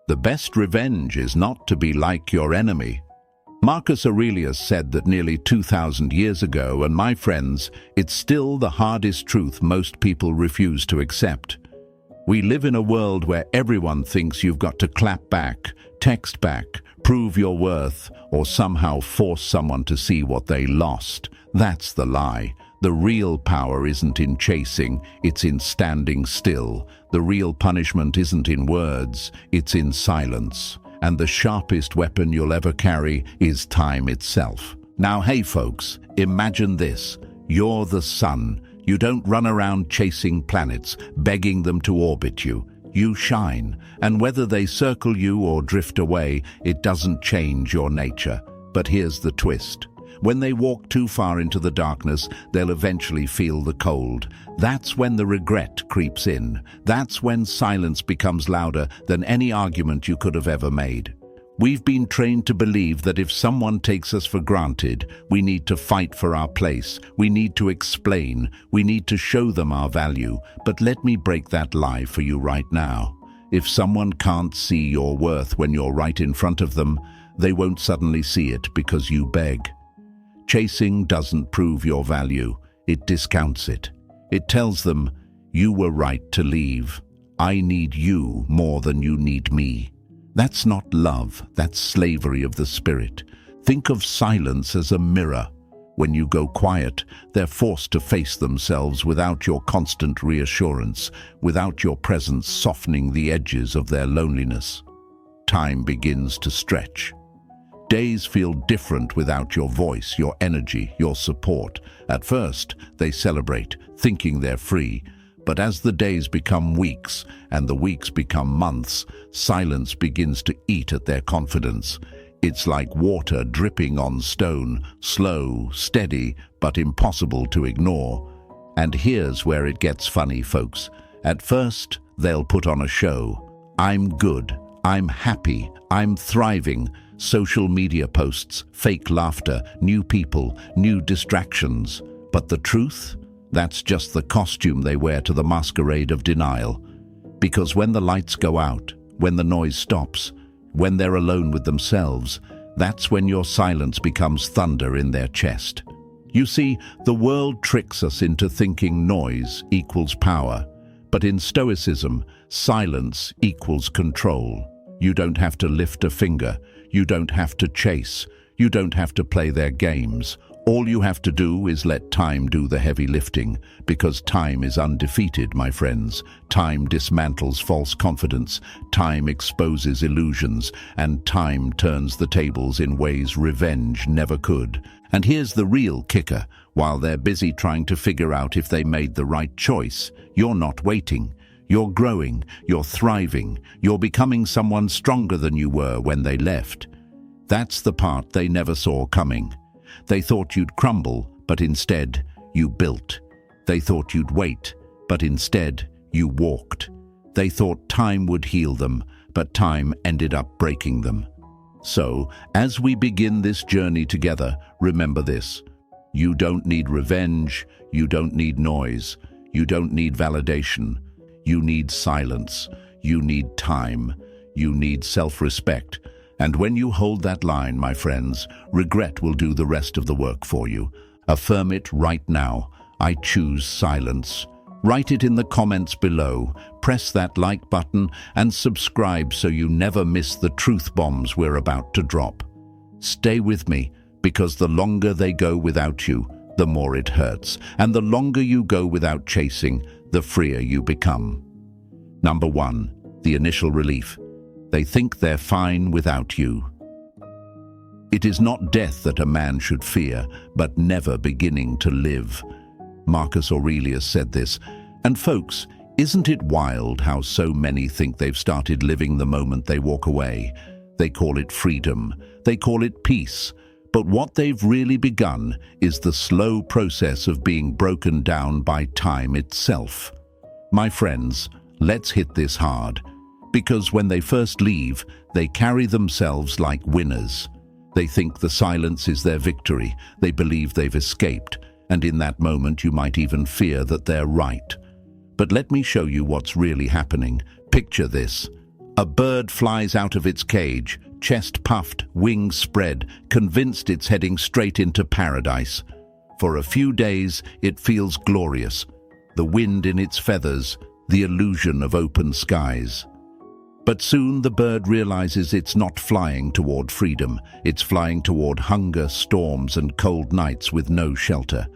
The best revenge is not to be like your enemy. Marcus Aurelius said that nearly 2,000 years ago, and my friends, it's still the hardest truth most people refuse to accept. We live in a world where everyone thinks you've got to clap back, text back, prove your worth, or somehow force someone to see what they lost. That's the lie. The real power isn't in chasing, it's in standing still. The real punishment isn't in words, it's in silence. And the sharpest weapon you'll ever carry is time itself. Now, hey folks, imagine this. You're the sun. You don't run around chasing planets, begging them to orbit you. You shine, and whether they circle you or drift away, it doesn't change your nature. But here's the twist. When they walk too far into the darkness, they'll eventually feel the cold. That's when the regret creeps in. That's when silence becomes louder than any argument you could have ever made. We've been trained to believe that if someone takes us for granted, we need to fight for our place, we need to explain, we need to show them our value. But let me break that lie for you right now. If someone can't see your worth when you're right in front of them, they won't suddenly see it because you beg. Chasing doesn't prove your value, it discounts it. It tells them, you were right to leave. I need you more than you need me. That's not love, that's slavery of the spirit. Think of silence as a mirror. When you go quiet, they're forced to face themselves without your constant reassurance, without your presence softening the edges of their loneliness. Time begins to stretch. Days feel different without your voice, your energy, your support. At first, they celebrate, thinking they're free. But as the days become weeks and the weeks become months, silence begins to eat at their confidence. It's like water dripping on stone, slow, steady, but impossible to ignore. And here's where it gets funny, folks. At first, they'll put on a show. I'm good, I'm happy, I'm thriving. Social media posts, fake laughter, new people, new distractions. But the truth? That's just the costume they wear to the masquerade of denial. Because when the lights go out, when the noise stops, when they're alone with themselves, that's when your silence becomes thunder in their chest. You see, the world tricks us into thinking noise equals power. But in Stoicism, silence equals control. You don't have to lift a finger. You don't have to chase. You don't have to play their games. All you have to do is let time do the heavy lifting, because time is undefeated, my friends. Time dismantles false confidence, time exposes illusions, and time turns the tables in ways revenge never could. And here's the real kicker. While they're busy trying to figure out if they made the right choice, you're not waiting. You're growing, you're thriving, you're becoming someone stronger than you were when they left. That's the part they never saw coming. They thought you'd crumble, but instead, you built. They thought you'd wait, but instead, you walked. They thought time would heal them, but time ended up breaking them. So, as we begin this journey together, remember this. You don't need revenge, you don't need noise, you don't need validation. You need silence, you need time, you need self-respect. And when you hold that line, my friends, regret will do the rest of the work for you. Affirm it right now. I choose silence. Write it in the comments below. Press that like button and subscribe so you never miss the truth bombs we're about to drop. Stay with me, because the longer they go without you, the more it hurts. And the longer you go without chasing, the freer you become. Number 1, the initial relief. They think they're fine without you. It is not death that a man should fear, but never beginning to live. Marcus Aurelius said this. And folks, isn't it wild how so many think they've started living the moment they walk away? They call it freedom. They call it peace. But what they've really begun is the slow process of being broken down by time itself. My friends, let's hit this hard. Because when they first leave, they carry themselves like winners. They think the silence is their victory. They believe they've escaped. And in that moment, you might even fear that they're right. But let me show you what's really happening. Picture this. A bird flies out of its cage, chest puffed, wings spread, convinced it's heading straight into paradise. For a few days, it feels glorious. The wind in its feathers, the illusion of open skies. But soon the bird realizes it's not flying toward freedom. It's flying toward hunger, storms, and cold nights with no shelter.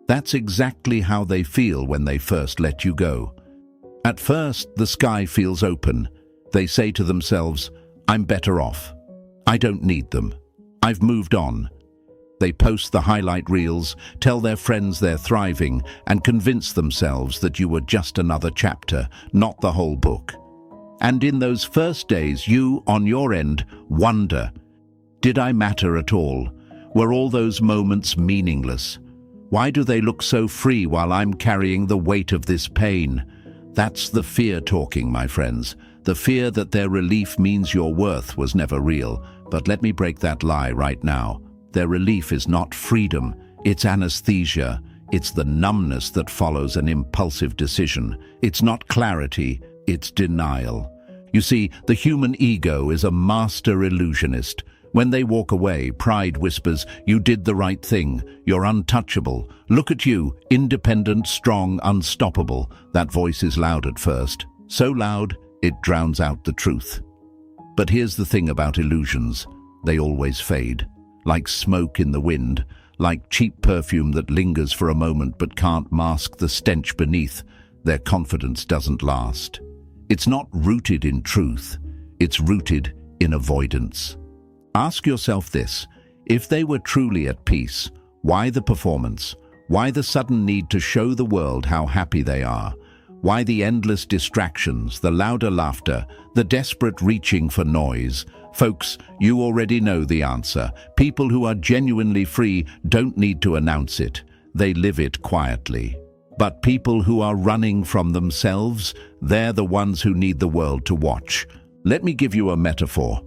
That's exactly how they feel when they first let you go. At first, the sky feels open. They say to themselves, "I'm better off. I don't need them. I've moved on." They post the highlight reels, tell their friends they're thriving, and convince themselves that you were just another chapter, not the whole book. And in those first days, you, on your end, wonder, did I matter at all? Were all those moments meaningless? Why do they look so free while I'm carrying the weight of this pain? That's the fear talking, my friends. The fear that their relief means your worth was never real. But let me break that lie right now. Their relief is not freedom. It's anesthesia. It's the numbness that follows an impulsive decision. It's not clarity. It's denial. You see, the human ego is a master illusionist. When they walk away, pride whispers, "You did the right thing. You're untouchable. Look at you, independent, strong, unstoppable." That voice is loud at first. So loud, it drowns out the truth. But here's the thing about illusions. They always fade. Like smoke in the wind. Like cheap perfume that lingers for a moment but can't mask the stench beneath. Their confidence doesn't last. It's not rooted in truth. It's rooted in avoidance. Ask yourself this. If they were truly at peace, why the performance? Why the sudden need to show the world how happy they are? Why the endless distractions, the louder laughter, the desperate reaching for noise? Folks, you already know the answer. People who are genuinely free don't need to announce it. They live it quietly. But people who are running from themselves, they're the ones who need the world to watch. Let me give you a metaphor.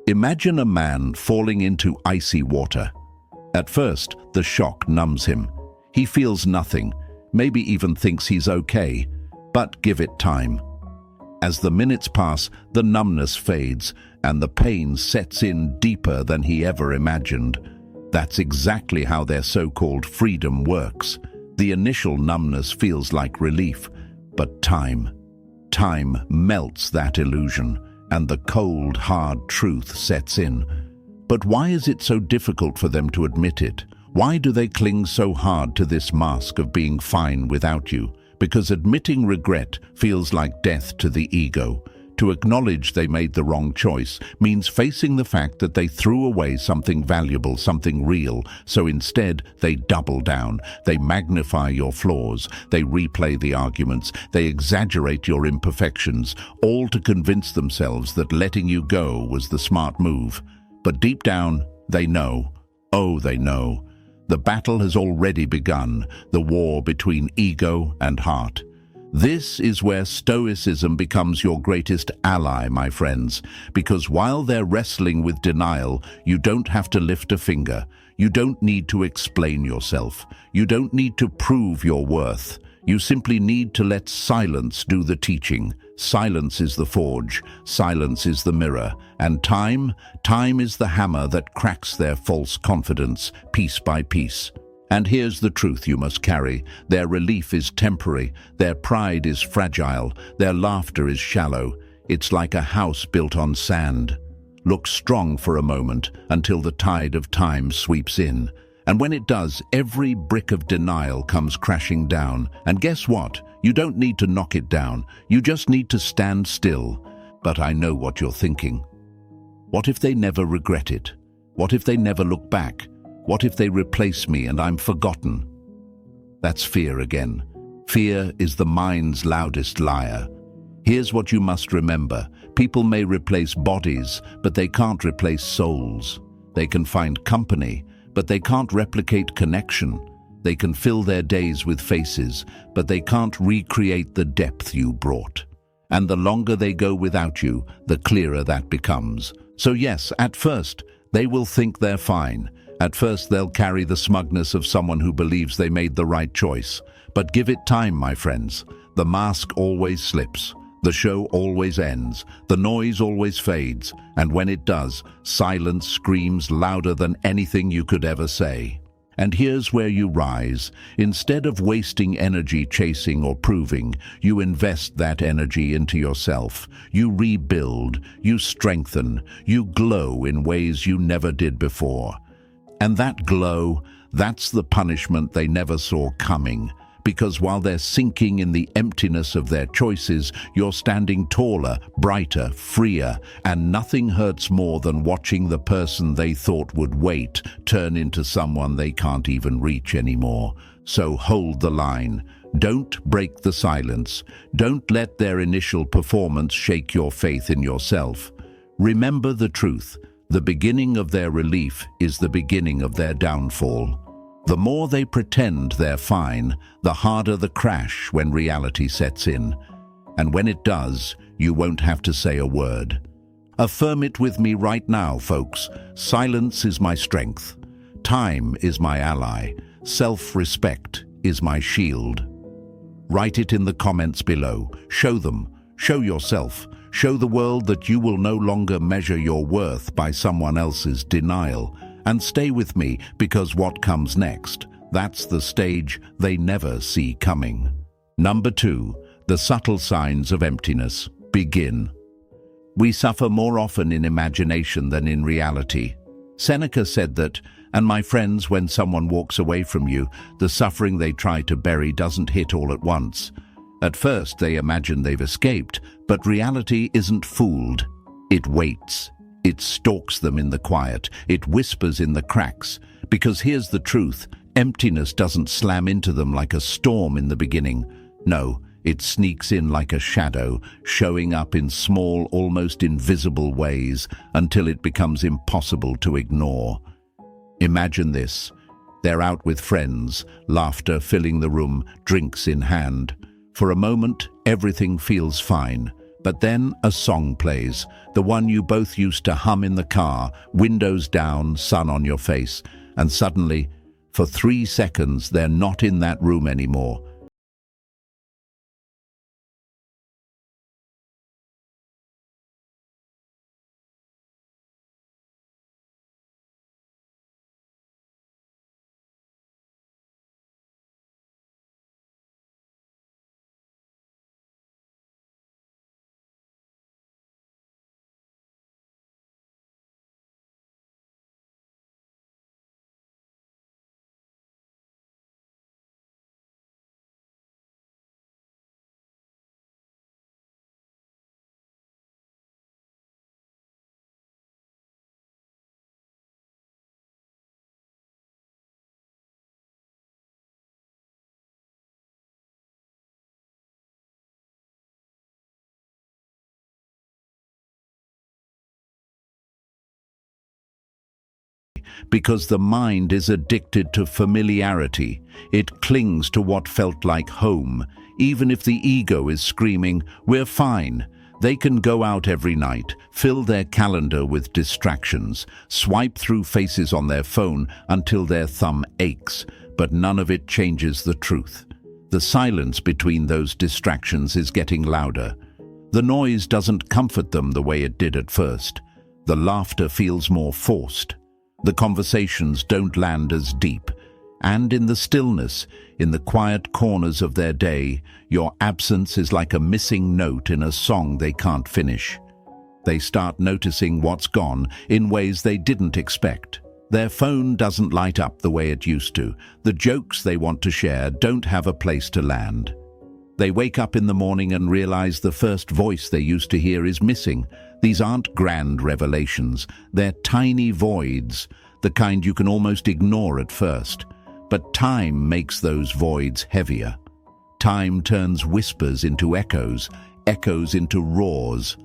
Imagine a man falling into icy water. At first, the shock numbs him. He feels nothing, maybe even thinks he's okay. But give it time. As the minutes pass, the numbness fades, and the pain sets in deeper than he ever imagined. That's exactly how their so-called freedom works. The initial numbness feels like relief, but time melts that illusion, and the cold, hard truth sets in. But why is it so difficult for them to admit it? Why do they cling so hard to this mask of being fine without you? Because admitting regret feels like death to the ego. To acknowledge they made the wrong choice means facing the fact that they threw away something valuable, something real. So instead, they double down. They magnify your flaws. They replay the arguments. They exaggerate your imperfections, all to convince themselves that letting you go was the smart move. But deep down, they know. Oh, they know. The battle has already begun, the war between ego and heart. This is where Stoicism becomes your greatest ally, my friends, because while they're wrestling with denial, you don't have to lift a finger. You don't need to explain yourself. You don't need to prove your worth. You simply need to let silence do the teaching. Silence is the forge, silence is the mirror, and time is the hammer that cracks their false confidence piece by piece. And here's the truth you must carry. Their relief is temporary, their pride is fragile, their laughter is shallow. It's like a house built on sand. Looks strong for a moment until the tide of time sweeps in. And when it does, every brick of denial comes crashing down. And guess what? You don't need to knock it down. You just need to stand still. But I know what you're thinking. What if they never regret it? What if they never look back? What if they replace me and I'm forgotten? That's fear again. Fear is the mind's loudest liar. Here's what you must remember. People may replace bodies, but they can't replace souls. They can find company, but they can't replicate connection. They can fill their days with faces, but they can't recreate the depth you brought. And the longer they go without you, the clearer that becomes. So yes, at first, they will think they're fine. At first, they'll carry the smugness of someone who believes they made the right choice. But give it time, my friends. The mask always slips. The show always ends, the noise always fades, and when it does, silence screams louder than anything you could ever say. And here's where you rise. Instead of wasting energy chasing or proving, you invest that energy into yourself. You rebuild, you strengthen, you glow in ways you never did before. And that glow, that's the punishment they never saw coming. Because while they're sinking in the emptiness of their choices, you're standing taller, brighter, freer, and nothing hurts more than watching the person they thought would wait turn into someone they can't even reach anymore. So hold the line. Don't break the silence. Don't let their initial performance shake your faith in yourself. Remember the truth. The beginning of their relief is the beginning of their downfall. The more they pretend they're fine, the harder the crash when reality sets in. And when it does, you won't have to say a word. Affirm it with me right now, folks. Silence is my strength. Time is my ally. Self-respect is my shield. Write it in the comments below. Show them. Show yourself. Show the world that you will no longer measure your worth by someone else's denial. And stay with me, because what comes next, that's the stage they never see coming. Number 2, the subtle signs of emptiness. Begin. We suffer more often in imagination than in reality. Seneca said that, and my friends, when someone walks away from you, the suffering they try to bury doesn't hit all at once. At first they imagine they've escaped, but reality isn't fooled. It waits. It stalks them in the quiet. It whispers in the cracks. Because here's the truth, emptiness doesn't slam into them like a storm in the beginning. No, it sneaks in like a shadow, showing up in small, almost invisible ways until it becomes impossible to ignore. Imagine this. They're out with friends, laughter filling the room, drinks in hand. For a moment, everything feels fine. But then a song plays, the one you both used to hum in the car, windows down, sun on your face, and suddenly, for 3 seconds, they're not in that room anymore. Because the mind is addicted to familiarity. It clings to what felt like home. Even if the ego is screaming, "We're fine." They can go out every night, fill their calendar with distractions, swipe through faces on their phone until their thumb aches, but none of it changes the truth. The silence between those distractions is getting louder. The noise doesn't comfort them the way it did at first. The laughter feels more forced. The conversations don't land as deep. And in the stillness, in the quiet corners of their day, your absence is like a missing note in a song they can't finish. They start noticing what's gone in ways they didn't expect. Their phone doesn't light up the way it used to. The jokes they want to share don't have a place to land. They wake up in the morning and realize the first voice they used to hear is missing. These aren't grand revelations. They're tiny voids, the kind you can almost ignore at first. But time makes those voids heavier. Time turns whispers into echoes, echoes into roars.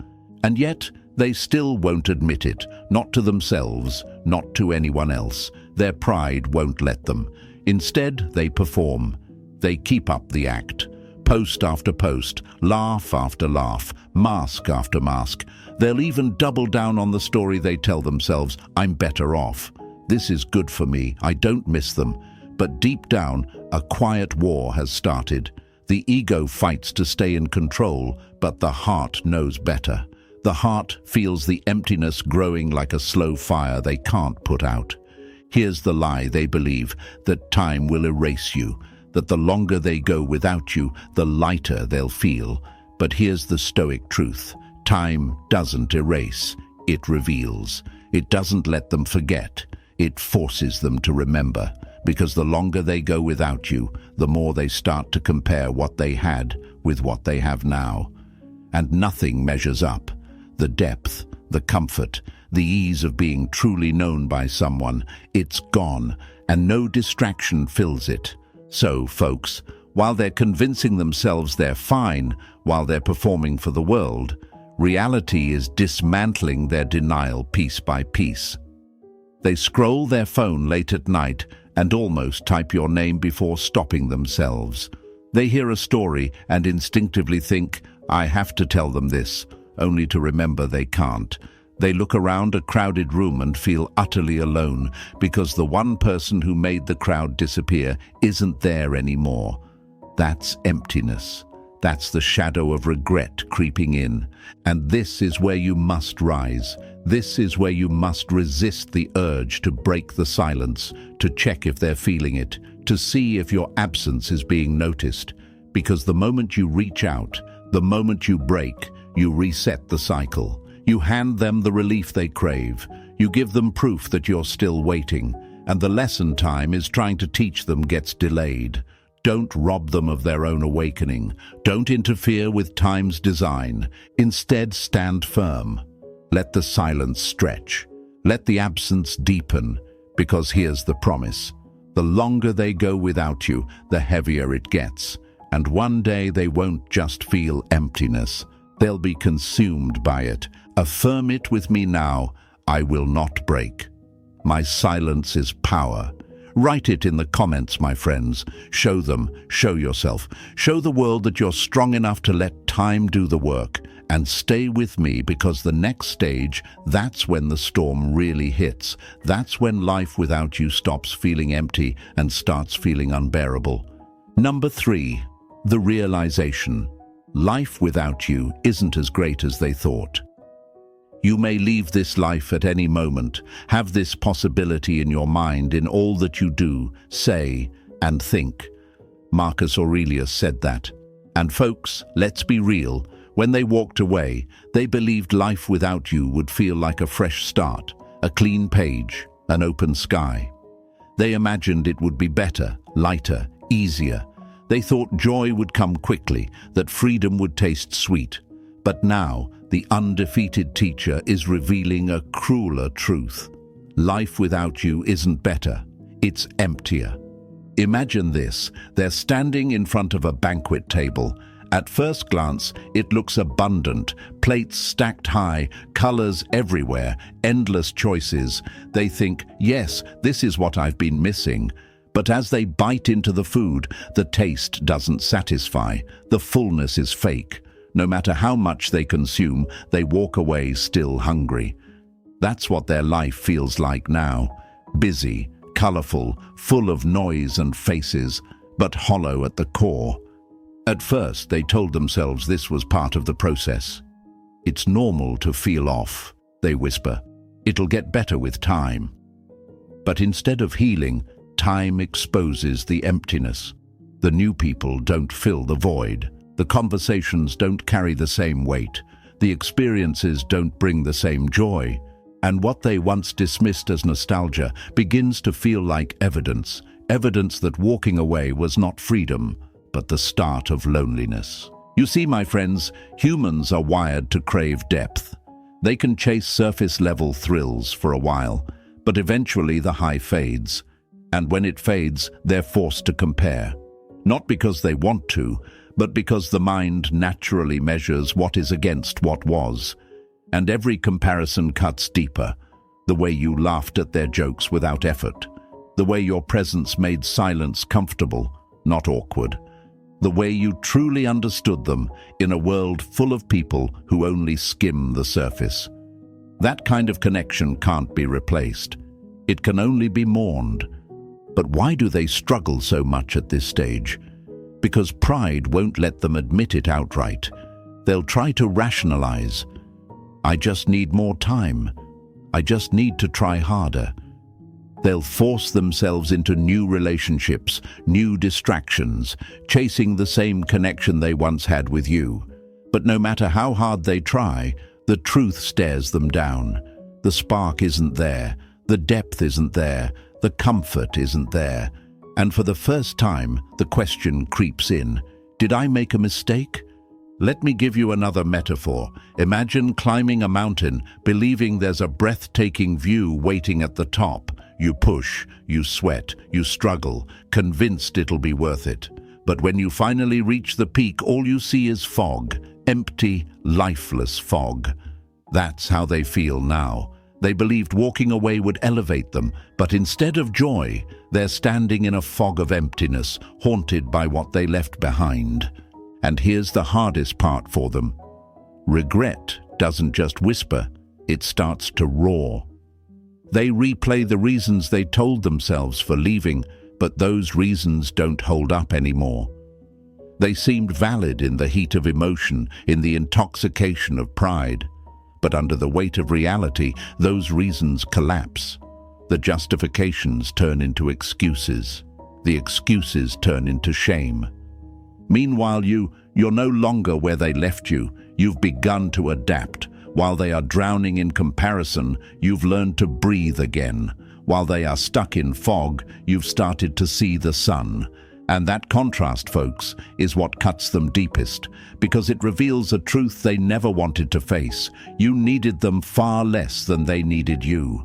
And yet, they still won't admit it, not to themselves, not to anyone else. Their pride won't let them. Instead, they perform. They keep up the act. Post after post, laugh after laugh, mask after mask. They'll even double down on the story they tell themselves, "I'm better off. This is good for me. I don't miss them." But deep down, a quiet war has started. The ego fights to stay in control, but the heart knows better. The heart feels the emptiness growing like a slow fire they can't put out. Here's the lie they believe, that time will erase you, that the longer they go without you, the lighter they'll feel. But here's the Stoic truth. Time doesn't erase, it reveals. It doesn't let them forget, it forces them to remember. Because the longer they go without you, the more they start to compare what they had with what they have now. And nothing measures up. The depth, the comfort, the ease of being truly known by someone, it's gone, and no distraction fills it. So, folks, while they're convincing themselves they're fine, while they're performing for the world, reality is dismantling their denial piece by piece. They scroll their phone late at night and almost type your name before stopping themselves. They hear a story and instinctively think, I have to tell them this, only to remember they can't. They look around a crowded room and feel utterly alone because the one person who made the crowd disappear isn't there anymore. That's emptiness. That's the shadow of regret creeping in. And this is where you must rise. This is where you must resist the urge to break the silence, to check if they're feeling it, to see if your absence is being noticed. Because the moment you reach out, the moment you break, you reset the cycle. You hand them the relief they crave. You give them proof that you're still waiting. And the lesson time is trying to teach them gets delayed. Don't rob them of their own awakening. Don't interfere with time's design. Instead, stand firm. Let the silence stretch. Let the absence deepen. Because here's the promise. The longer they go without you, the heavier it gets. And one day they won't just feel emptiness. They'll be consumed by it. Affirm it with me now. I will not break. My silence is power. Write it in the comments, my friends. Show them, show yourself. Show the world that you're strong enough to let time do the work. And stay with me, because the next stage, that's when the storm really hits. That's when life without you stops feeling empty and starts feeling unbearable. Number 3, the realization. Life without you isn't as great as they thought. You may leave this life at any moment. Have this possibility in your mind in all that you do, say, and think. Marcus Aurelius said that. And folks, let's be real. When they walked away, they believed life without you would feel like a fresh start, a clean page, an open sky. They imagined it would be better, lighter, easier. They thought joy would come quickly, that freedom would taste sweet. But now, the undefeated teacher is revealing a crueler truth. Life without you isn't better, it's emptier. Imagine this, they're standing in front of a banquet table. At first glance, it looks abundant, plates stacked high, colors everywhere, endless choices. They think, yes, this is what I've been missing. But as they bite into the food, the taste doesn't satisfy. The fullness is fake. No matter how much they consume, they walk away still hungry. That's what their life feels like now. Busy, colorful, full of noise and faces, but hollow at the core. At first, they told themselves this was part of the process. It's normal to feel off, they whisper. It'll get better with time. But instead of healing, time exposes the emptiness. The new people don't fill the void. The conversations don't carry the same weight. The experiences don't bring the same joy. And what they once dismissed as nostalgia begins to feel like evidence. Evidence that walking away was not freedom, but the start of loneliness. You see, my friends, humans are wired to crave depth. They can chase surface-level thrills for a while, but eventually the high fades. And when it fades, they're forced to compare. Not because they want to, but because the mind naturally measures what is against what was. And every comparison cuts deeper. The way you laughed at their jokes without effort. The way your presence made silence comfortable, not awkward. The way you truly understood them in a world full of people who only skim the surface. That kind of connection can't be replaced. It can only be mourned. But why do they struggle so much at this stage? because pride won't let them admit it outright. They'll try to rationalize. I just need more time. I just need to try harder. They'll force themselves into new relationships, new distractions, chasing the same connection they once had with you. But no matter how hard they try, the truth stares them down. The spark isn't there, the depth isn't there, the comfort isn't there. And for the first time, the question creeps in. Did I make a mistake? Let me give you another metaphor. Imagine climbing a mountain, believing there's a breathtaking view waiting at the top. You push, you sweat, you struggle, convinced it'll be worth it. But when you finally reach the peak, all you see is fog, empty, lifeless fog. That's how they feel now. They believed walking away would elevate them, but instead of joy, they're standing in a fog of emptiness, haunted by what they left behind. And here's the hardest part for them. Regret doesn't just whisper, it starts to roar. They replay the reasons they told themselves for leaving, but those reasons don't hold up anymore. They seemed valid in the heat of emotion, in the intoxication of pride. But under the weight of reality, those reasons collapse. The justifications turn into excuses. The excuses turn into shame. Meanwhile, you're no longer where they left you. You've begun to adapt. While they are drowning in comparison, you've learned to breathe again. While they are stuck in fog, you've started to see the sun. And that contrast, folks, is what cuts them deepest, because it reveals a truth they never wanted to face. You needed them far less than they needed you.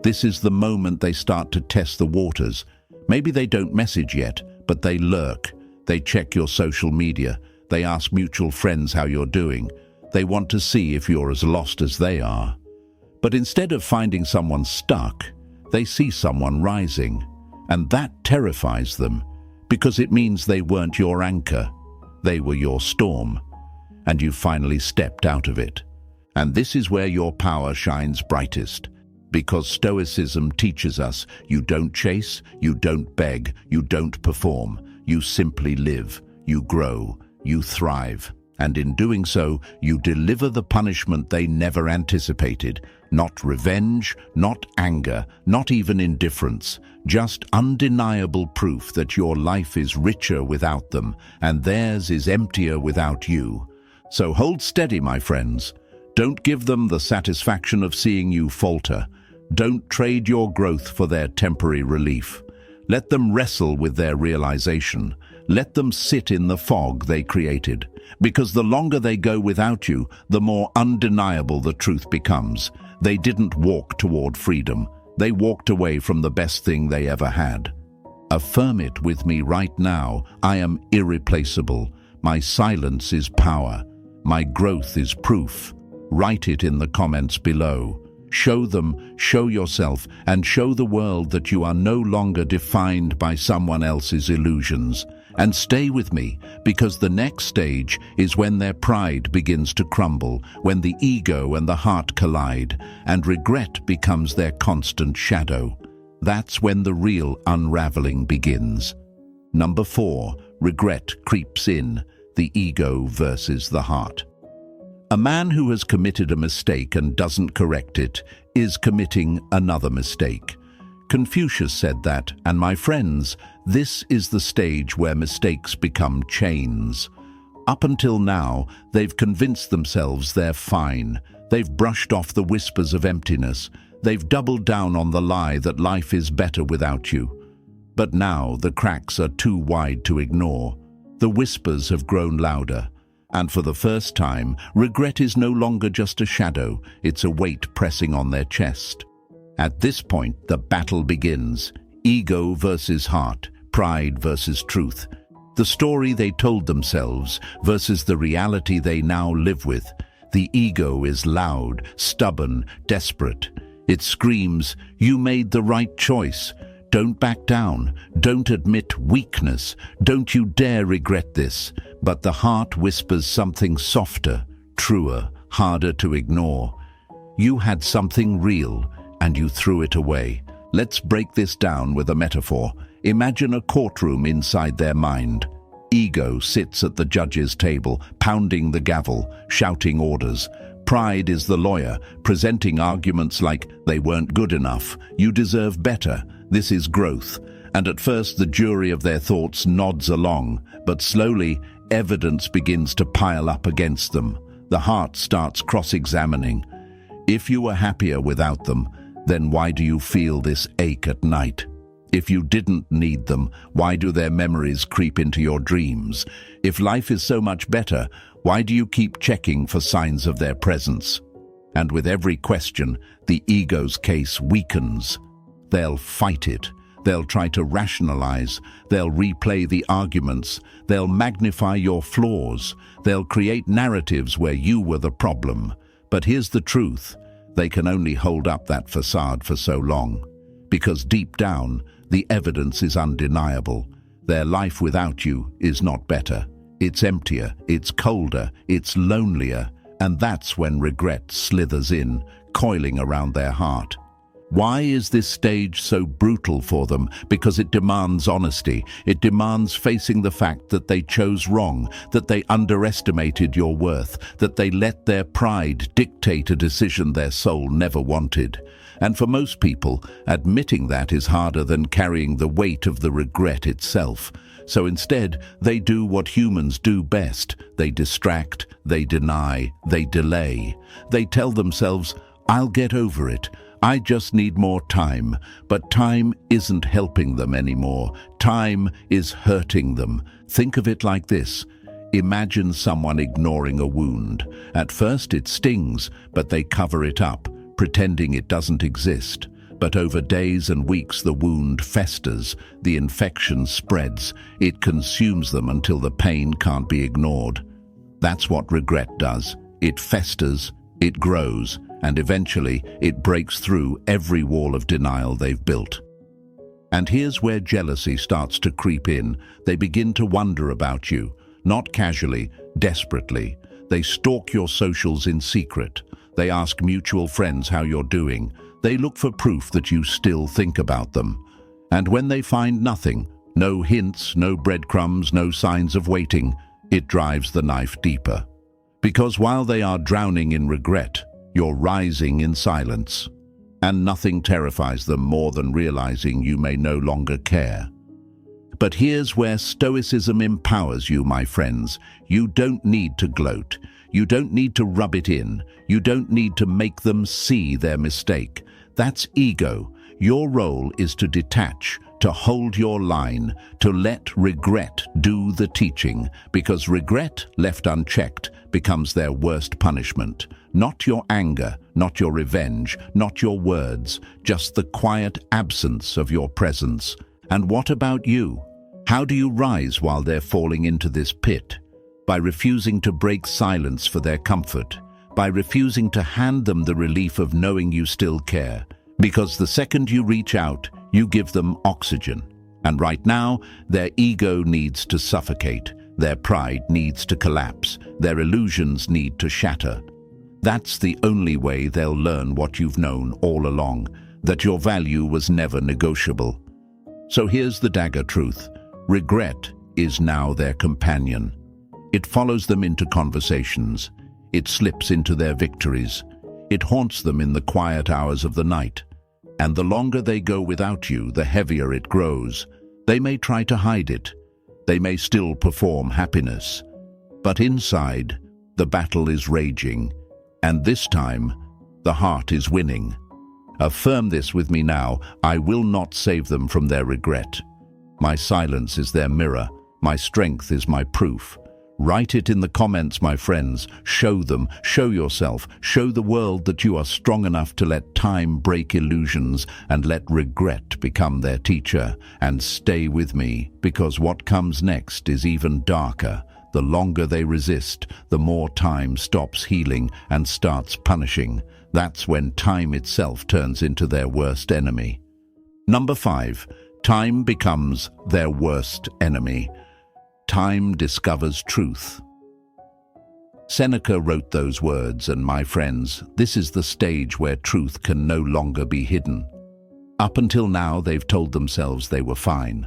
This is the moment they start to test the waters. Maybe they don't message yet, but they lurk. They check your social media. They ask mutual friends how you're doing. They want to see if you're as lost as they are. But instead of finding someone stuck, they see someone rising. And that terrifies them, because it means they weren't your anchor. They were your storm. And you finally stepped out of it. And this is where your power shines brightest. Because Stoicism teaches us you don't chase, you don't beg, you don't perform. You simply live, you grow, you thrive. And in doing so, you deliver the punishment they never anticipated. Not revenge, not anger, not even indifference. Just undeniable proof that your life is richer without them, and theirs is emptier without you. So hold steady, my friends. Don't give them the satisfaction of seeing you falter. Don't trade your growth for their temporary relief. Let them wrestle with their realization. Let them sit in the fog they created. Because the longer they go without you, the more undeniable the truth becomes. They didn't walk toward freedom. They walked away from the best thing they ever had. Affirm it with me right now. I am irreplaceable. My silence is power. My growth is proof. Write it in the comments below. Show them, show yourself, and show the world that you are no longer defined by someone else's illusions. And stay with me, because the next stage is when their pride begins to crumble, when the ego and the heart collide, and regret becomes their constant shadow. That's when the real unraveling begins. Number 4, regret creeps in, the ego versus the heart. A man who has committed a mistake and doesn't correct it is committing another mistake. Confucius said that, and my friends, this is the stage where mistakes become chains. Up until now, they've convinced themselves they're fine. They've brushed off the whispers of emptiness. They've doubled down on the lie that life is better without you. But now the cracks are too wide to ignore. The whispers have grown louder. And for the first time, regret is no longer just a shadow, it's a weight pressing on their chest. At this point, the battle begins. Ego versus heart, pride versus truth. The story they told themselves versus the reality they now live with. The ego is loud, stubborn, desperate. It screams, "You made the right choice. Don't back down. Don't admit weakness. Don't you dare regret this." But the heart whispers something softer, truer, harder to ignore. You had something real, and you threw it away. Let's break this down with a metaphor. Imagine a courtroom inside their mind. Ego sits at the judge's table, pounding the gavel, shouting orders. Pride is the lawyer, presenting arguments like, they weren't good enough, you deserve better, this is growth. And at first the jury of their thoughts nods along, but slowly evidence begins to pile up against them. The heart starts cross-examining. If you were happier without them, then why do you feel this ache at night? If you didn't need them, why do their memories creep into your dreams? If life is so much better, why do you keep checking for signs of their presence? And with every question, the ego's case weakens. They'll fight it. They'll try to rationalize. They'll replay the arguments. They'll magnify your flaws. They'll create narratives where you were the problem. But here's the truth. They can only hold up that facade for so long. Because deep down, the evidence is undeniable. Their life without you is not better. It's emptier, it's colder, it's lonelier, and that's when regret slithers in, coiling around their heart. Why is this stage so brutal for them? Because it demands honesty. It demands facing the fact that they chose wrong, that they underestimated your worth, that they let their pride dictate a decision their soul never wanted. And for most people, admitting that is harder than carrying the weight of the regret itself. So instead, they do what humans do best. They distract, they deny, they delay. They tell themselves, I'll get over it. I just need more time. But time isn't helping them anymore. Time is hurting them. Think of it like this. Imagine someone ignoring a wound. At first it stings, but they cover it up, pretending it doesn't exist. But over days and weeks the wound festers, the infection spreads, it consumes them until the pain can't be ignored. That's what regret does. It festers, it grows, and eventually it breaks through every wall of denial they've built. And here's where jealousy starts to creep in. They begin to wonder about you, not casually, desperately. They stalk your socials in secret. They ask mutual friends how you're doing. They look for proof that you still think about them. And when they find nothing, no hints, no breadcrumbs, no signs of waiting, it drives the knife deeper. Because while they are drowning in regret, you're rising in silence. And nothing terrifies them more than realizing you may no longer care. But here's where Stoicism empowers you, my friends. You don't need to gloat. You don't need to rub it in. You don't need to make them see their mistake. That's ego. Your role is to detach, to hold your line, to let regret do the teaching, because regret, left unchecked, becomes their worst punishment. Not your anger, not your revenge, not your words, just the quiet absence of your presence. And what about you? How do you rise while they're falling into this pit? By refusing to break silence for their comfort, by refusing to hand them the relief of knowing you still care. Because the second you reach out, you give them oxygen. And right now, their ego needs to suffocate, their pride needs to collapse, their illusions need to shatter. That's the only way they'll learn what you've known all along, that your value was never negotiable. So here's the dagger truth. Regret is now their companion. It follows them into conversations. It slips into their victories. It haunts them in the quiet hours of the night. And the longer they go without you, the heavier it grows. They may try to hide it. They may still perform happiness. But inside, the battle is raging. And this time, the heart is winning. Affirm this with me now. I will not save them from their regret. My silence is their mirror. My strength is my proof. Write it in the comments, my friends. Show them, show yourself, show the world that you are strong enough to let time break illusions and let regret become their teacher. And stay with me, because what comes next is even darker. The longer they resist, the more time stops healing and starts punishing. That's when time itself turns into their worst enemy. Number 5. Time becomes their worst enemy. Time discovers truth. Seneca wrote those words, and my friends, this is the stage where truth can no longer be hidden. Up until now, they've told themselves they were fine.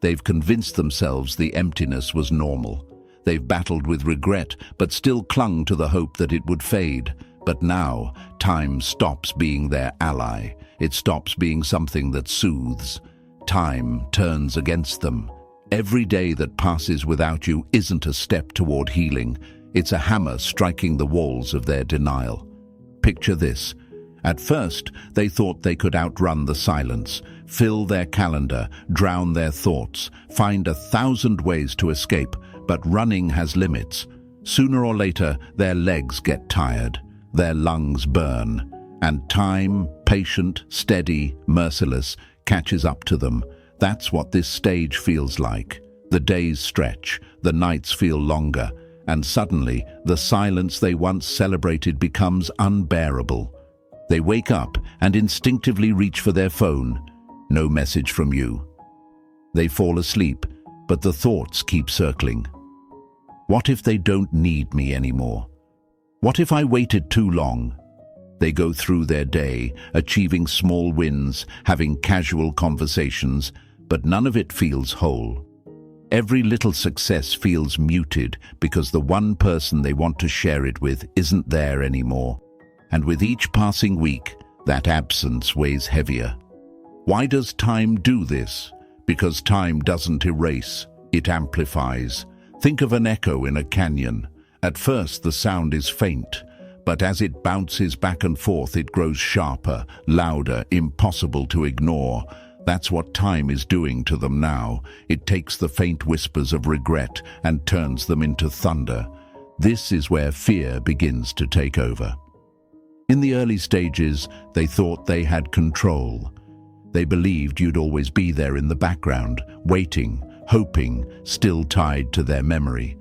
They've convinced themselves the emptiness was normal. They've battled with regret, but still clung to the hope that it would fade. But now, time stops being their ally. It stops being something that soothes. Time turns against them. Every day that passes without you isn't a step toward healing. It's a hammer striking the walls of their denial. Picture this. At first, they thought they could outrun the silence, fill their calendar, drown their thoughts, find 1,000 ways to escape, but running has limits. Sooner or later, their legs get tired, their lungs burn, and time, patient, steady, merciless, catches up to them. That's what this stage feels like. The days stretch, the nights feel longer, and suddenly, the silence they once celebrated becomes unbearable. They wake up and instinctively reach for their phone. No message from you. They fall asleep, but the thoughts keep circling. What if they don't need me anymore? What if I waited too long? They go through their day, achieving small wins, having casual conversations, but none of it feels whole. Every little success feels muted because the one person they want to share it with isn't there anymore. And with each passing week, that absence weighs heavier. Why does time do this? Because time doesn't erase, it amplifies. Think of an echo in a canyon. At first, the sound is faint, but as it bounces back and forth, it grows sharper, louder, impossible to ignore. That's what time is doing to them now. It takes the faint whispers of regret and turns them into thunder. This is where fear begins to take over. In the early stages, they thought they had control. They believed you'd always be there in the background, waiting, hoping, still tied to their memory.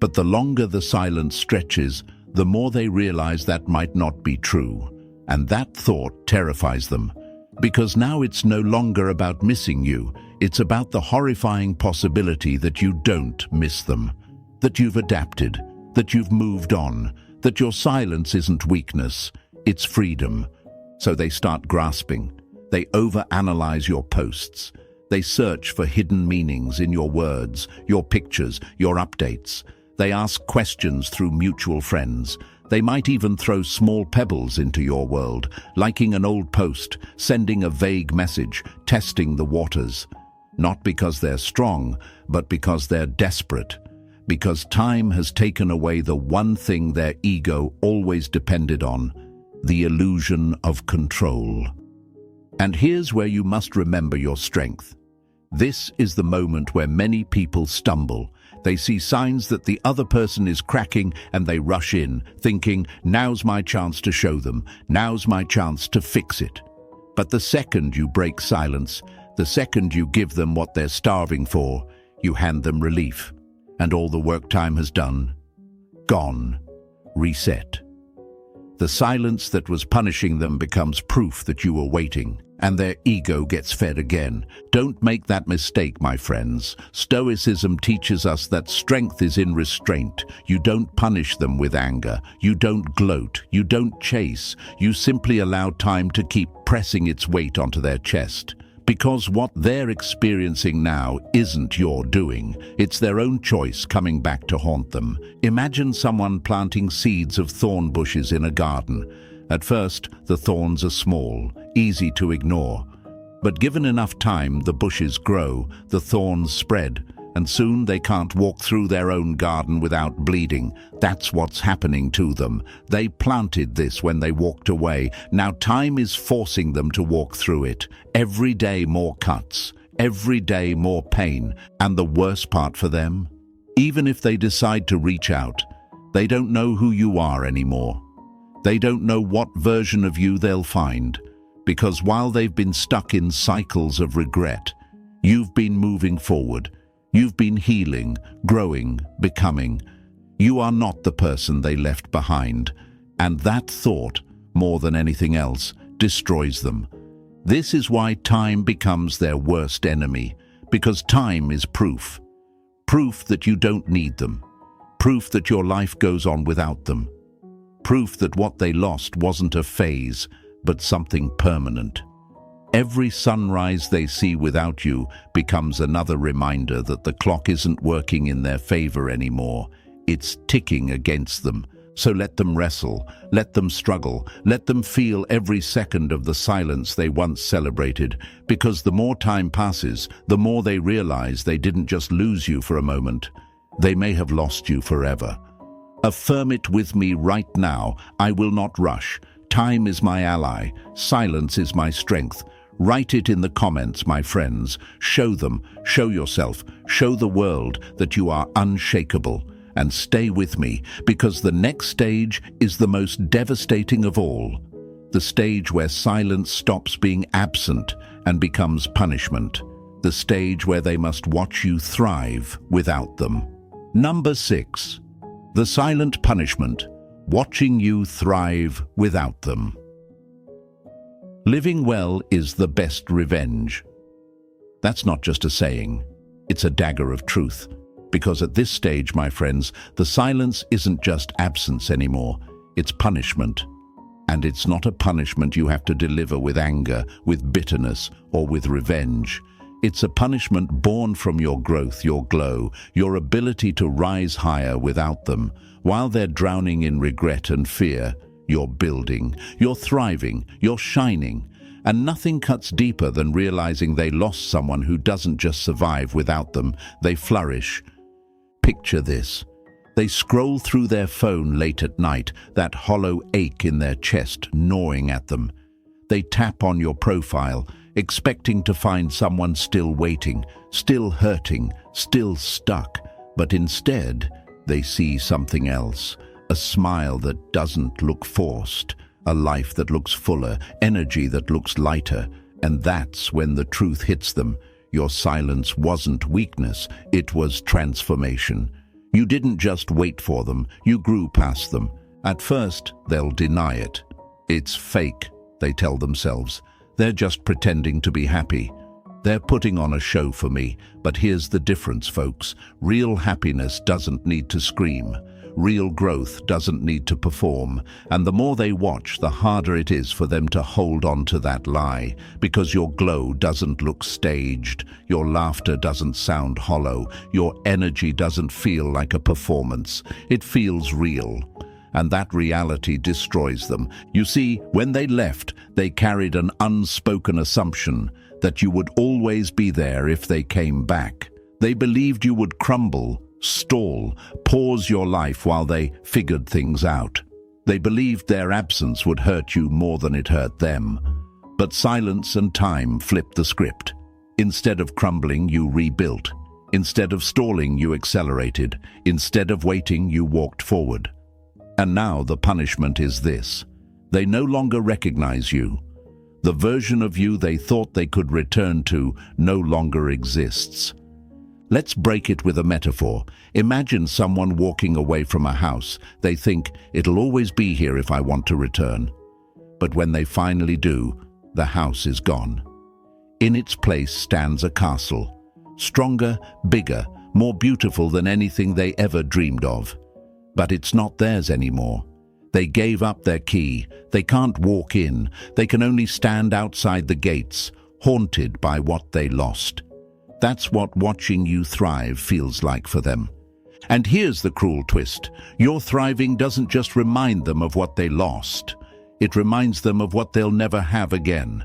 But the longer the silence stretches, the more they realize that might not be true. And that thought terrifies them. Because now it's no longer about missing you, it's about the horrifying possibility that you don't miss them, that you've adapted, that you've moved on, that your silence isn't weakness, it's freedom. So they start grasping. They overanalyze your posts. They search for hidden meanings in your words, your pictures, your updates. They ask questions through mutual friends. They might even throw small pebbles into your world, liking an old post, sending a vague message, testing the waters. Not because they're strong, but because they're desperate. Because time has taken away the one thing their ego always depended on, the illusion of control. And here's where you must remember your strength. This is the moment where many people stumble. They see signs that the other person is cracking and they rush in, thinking, now's my chance to show them, now's my chance to fix it. But the second you break silence, the second you give them what they're starving for, you hand them relief. And all the work time has done, gone, reset. The silence that was punishing them becomes proof that you were waiting, and their ego gets fed again. Don't make that mistake, my friends. Stoicism teaches us that strength is in restraint. You don't punish them with anger. You don't gloat. You don't chase. You simply allow time to keep pressing its weight onto their chest. Because what they're experiencing now isn't your doing. It's their own choice coming back to haunt them. Imagine someone planting seeds of thorn bushes in a garden. At first, the thorns are small, easy to ignore. But given enough time, the bushes grow, the thorns spread, and soon they can't walk through their own garden without bleeding. That's what's happening to them. They planted this when they walked away. Now time is forcing them to walk through it. Every day more cuts, every day more pain. And the worst part for them? Even if they decide to reach out, they don't know who you are anymore. They don't know what version of you they'll find. Because while they've been stuck in cycles of regret, you've been moving forward. You've been healing, growing, becoming. You are not the person they left behind. And that thought, more than anything else, destroys them. This is why time becomes their worst enemy. Because time is proof. Proof that you don't need them. Proof that your life goes on without them. Proof that what they lost wasn't a phase, but something permanent. Every sunrise they see without you becomes another reminder that the clock isn't working in their favor anymore. It's ticking against them. So let them wrestle, let them struggle, let them feel every second of the silence they once celebrated, because the more time passes, the more they realize they didn't just lose you for a moment. They may have lost you forever. Affirm it with me right now. I will not rush. Time is my ally. Silence is my strength. Write it in the comments, my friends. Show them, show yourself, show the world that you are unshakable. And stay with me, because the next stage is the most devastating of all. The stage where silence stops being absent and becomes punishment. The stage where they must watch you thrive without them. Number 6. The silent punishment. Watching you thrive without them. Living well is the best revenge. That's not just a saying. It's a dagger of truth. Because at this stage, my friends, the silence isn't just absence anymore. It's punishment. And it's not a punishment you have to deliver with anger, with bitterness, or with revenge. It's a punishment born from your growth, your glow, your ability to rise higher without them. While they're drowning in regret and fear, you're building, you're thriving, you're shining. And nothing cuts deeper than realizing they lost someone who doesn't just survive without them, they flourish. Picture this. They scroll through their phone late at night, that hollow ache in their chest gnawing at them. They tap on your profile, expecting to find someone still waiting, still hurting, still stuck. But instead, they see something else. A smile that doesn't look forced, a life that looks fuller, energy that looks lighter. And that's when the truth hits them. Your silence wasn't weakness, it was transformation. You didn't just wait for them, you grew past them. At first, they'll deny it. It's fake, they tell themselves. They're just pretending to be happy. They're putting on a show for me. But here's the difference, folks. Real happiness doesn't need to scream. Real growth doesn't need to perform, and the more they watch, the harder it is for them to hold on to that lie, because your glow doesn't look staged, your laughter doesn't sound hollow, your energy doesn't feel like a performance. It feels real, and that reality destroys them. You see, when they left, they carried an unspoken assumption that you would always be there if they came back. They believed you would crumble, stall, pause your life while they figured things out. They believed their absence would hurt you more than it hurt them. But silence and time flipped the script. Instead of crumbling, you rebuilt. Instead of stalling, you accelerated. Instead of waiting, you walked forward. And now the punishment is this. They no longer recognize you. The version of you they thought they could return to no longer exists. Let's break it with a metaphor. Imagine someone walking away from a house. They think, it'll always be here if I want to return. But when they finally do, the house is gone. In its place stands a castle. Stronger, bigger, more beautiful than anything they ever dreamed of. But it's not theirs anymore. They gave up their key. They can't walk in. They can only stand outside the gates, haunted by what they lost. That's what watching you thrive feels like for them. And here's the cruel twist. Your thriving doesn't just remind them of what they lost. It reminds them of what they'll never have again.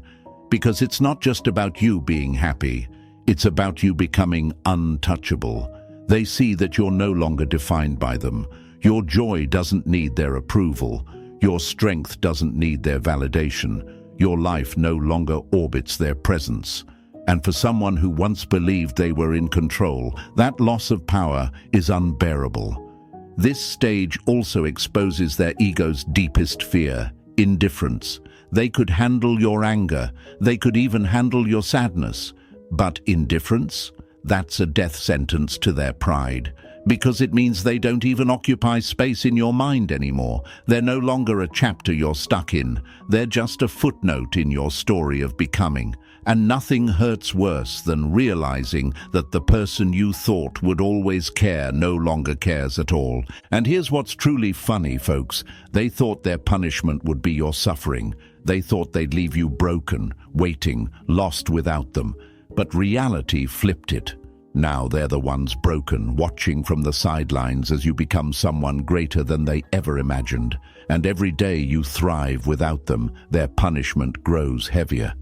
Because it's not just about you being happy. It's about you becoming untouchable. They see that you're no longer defined by them. Your joy doesn't need their approval. Your strength doesn't need their validation. Your life no longer orbits their presence. And for someone who once believed they were in control, that loss of power is unbearable. This stage also exposes their ego's deepest fear, indifference. They could handle your anger. They could even handle your sadness. But indifference? That's a death sentence to their pride. Because it means they don't even occupy space in your mind anymore. They're no longer a chapter you're stuck in. They're just a footnote in your story of becoming. And nothing hurts worse than realizing that the person you thought would always care no longer cares at all. And here's what's truly funny, folks. They thought their punishment would be your suffering. They thought they'd leave you broken, waiting, lost without them. But reality flipped it. Now they're the ones broken, watching from the sidelines as you become someone greater than they ever imagined. And every day you thrive without them, their punishment grows heavier.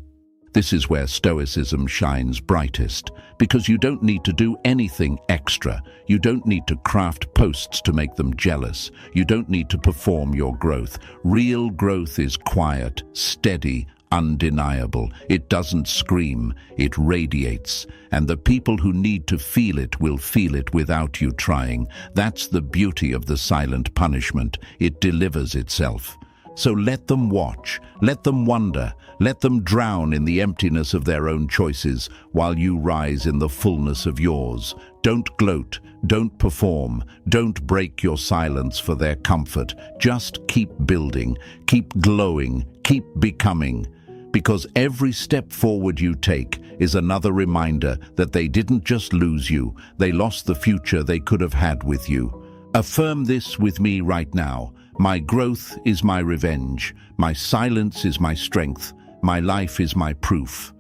This is where Stoicism shines brightest, because you don't need to do anything extra. You don't need to craft posts to make them jealous. You don't need to perform your growth. Real growth is quiet, steady, undeniable. It doesn't scream, it radiates. And the people who need to feel it will feel it without you trying. That's the beauty of the silent punishment. It delivers itself. So let them watch, let them wonder, let them drown in the emptiness of their own choices while you rise in the fullness of yours. Don't gloat, don't perform, don't break your silence for their comfort. Just keep building, keep glowing, keep becoming. Because every step forward you take is another reminder that they didn't just lose you, they lost the future they could have had with you. Affirm this with me right now. My growth is my revenge. My silence is my strength. My life is my proof.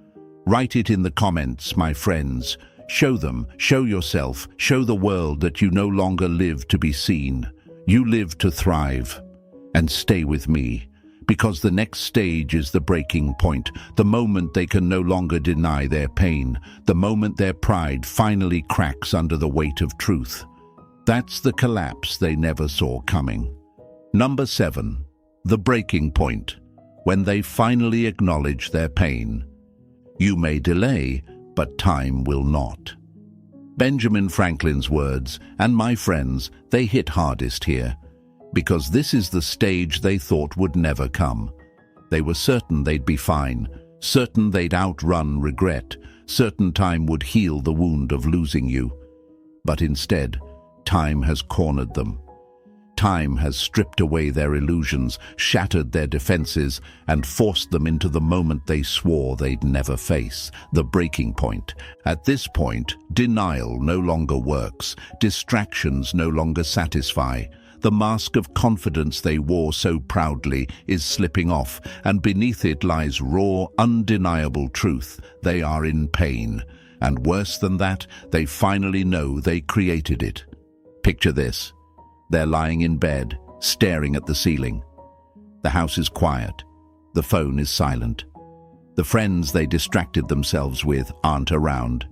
Write it in the comments, my friends. Show them, show yourself, show the world that you no longer live to be seen. You live to thrive. And stay with me, because the next stage is the breaking point, the moment they can no longer deny their pain, the moment their pride finally cracks under the weight of truth. That's the collapse they never saw coming. Number 7, the breaking point, when they finally acknowledge their pain. You may delay, but time will not. Benjamin Franklin's words, and my friends, they hit hardest here, because this is the stage they thought would never come. They were certain they'd be fine, certain they'd outrun regret, certain time would heal the wound of losing you. But instead, time has cornered them. Time has stripped away their illusions, shattered their defenses, and forced them into the moment they swore they'd never face, the breaking point. At this point, denial no longer works, distractions no longer satisfy. The mask of confidence they wore so proudly is slipping off, and beneath it lies raw, undeniable truth. They are in pain. And worse than that, they finally know they created it. Picture this. They're lying in bed, staring at the ceiling. The house is quiet. The phone is silent. The friends they distracted themselves with aren't around.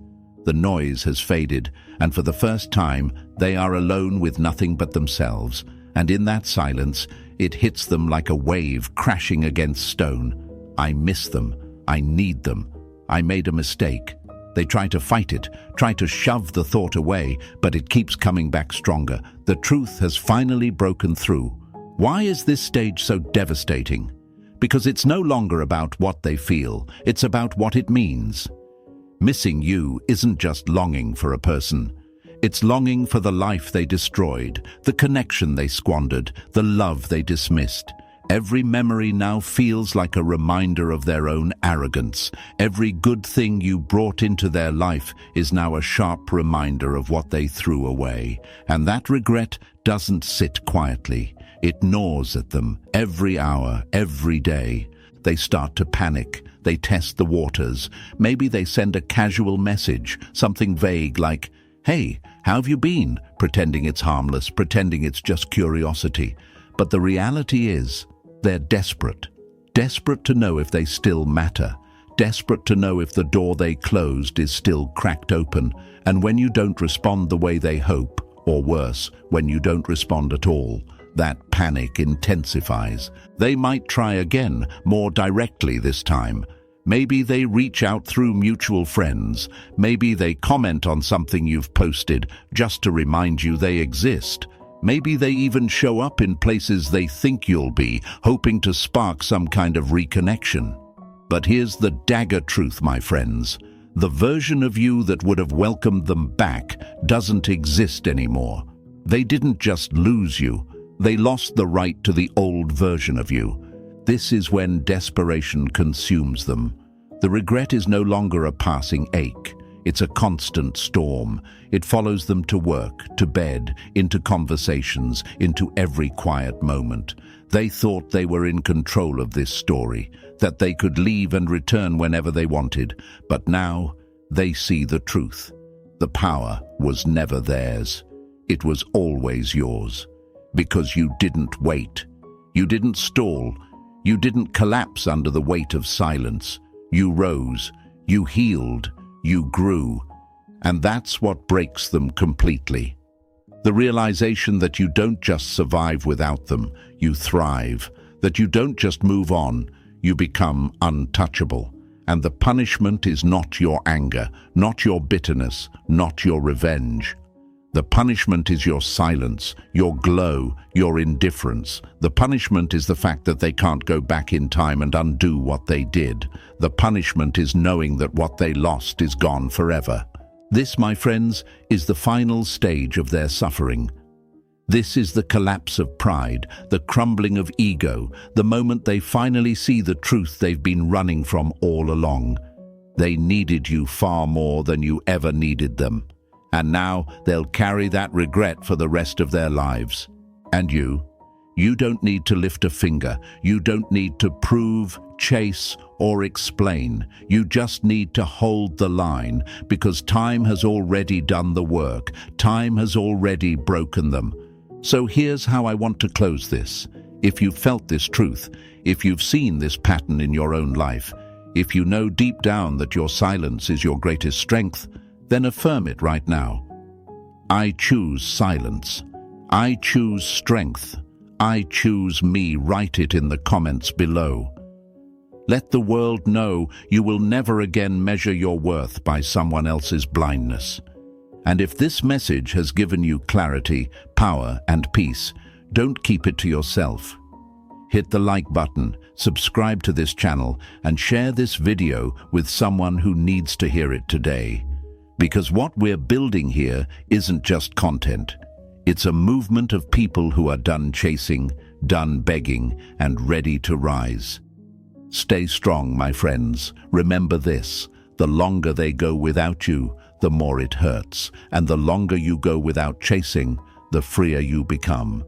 The noise has faded, and for the first time, they are alone with nothing but themselves. And in that silence, it hits them like a wave crashing against stone. I miss them. I need them. I made a mistake. They try to fight it, try to shove the thought away, but it keeps coming back stronger. The truth has finally broken through. Why is this stage so devastating? Because it's no longer about what they feel, it's about what it means. Missing you isn't just longing for a person. It's longing for the life they destroyed, the connection they squandered, the love they dismissed. Every memory now feels like a reminder of their own arrogance. Every good thing you brought into their life is now a sharp reminder of what they threw away. And that regret doesn't sit quietly. It gnaws at them every hour, every day. They start to panic. They test the waters. Maybe they send a casual message, something vague like, "Hey, how have you been?" Pretending it's harmless, pretending it's just curiosity. But the reality is, they're desperate. Desperate to know if they still matter. Desperate to know if the door they closed is still cracked open. And when you don't respond the way they hope, or worse, when you don't respond at all, that panic intensifies. They might try again, more directly this time. Maybe they reach out through mutual friends. Maybe they comment on something you've posted just to remind you they exist. Maybe they even show up in places they think you'll be, hoping to spark some kind of reconnection. But here's the dagger truth, my friends. The version of you that would have welcomed them back doesn't exist anymore. They didn't just lose you. They lost the right to the old version of you. This is when desperation consumes them. The regret is no longer a passing ache. It's a constant storm. It follows them to work, to bed, into conversations, into every quiet moment. They thought they were in control of this story, that they could leave and return whenever they wanted, but now they see the truth. The power was never theirs. It was always yours. Because you didn't wait. You didn't stall. You didn't collapse under the weight of silence. You rose. You healed. You grew. And that's what breaks them completely. The realization that you don't just survive without them, you thrive. That you don't just move on, you become untouchable. And the punishment is not your anger, not your bitterness, not your revenge. The punishment is your silence, your glow, your indifference. The punishment is the fact that they can't go back in time and undo what they did. The punishment is knowing that what they lost is gone forever. This, my friends, is the final stage of their suffering. This is the collapse of pride, the crumbling of ego, the moment they finally see the truth they've been running from all along. They needed you far more than you ever needed them. And now they'll carry that regret for the rest of their lives. And you don't need to lift a finger. You don't need to prove, chase, or explain. You just need to hold the line, because time has already done the work. Time has already broken them. So here's how I want to close this. If you've felt this truth, if you've seen this pattern in your own life, if you know deep down that your silence is your greatest strength, then affirm it right now. I choose silence. I choose strength. I choose me. Write it in the comments below. Let the world know you will never again measure your worth by someone else's blindness. And if this message has given you clarity, power, and peace, don't keep it to yourself. Hit the like button, subscribe to this channel, and share this video with someone who needs to hear it today. Because what we're building here isn't just content. It's a movement of people who are done chasing, done begging, and ready to rise. Stay strong, my friends. Remember this: the longer they go without you, the more it hurts. And the longer you go without chasing, the freer you become.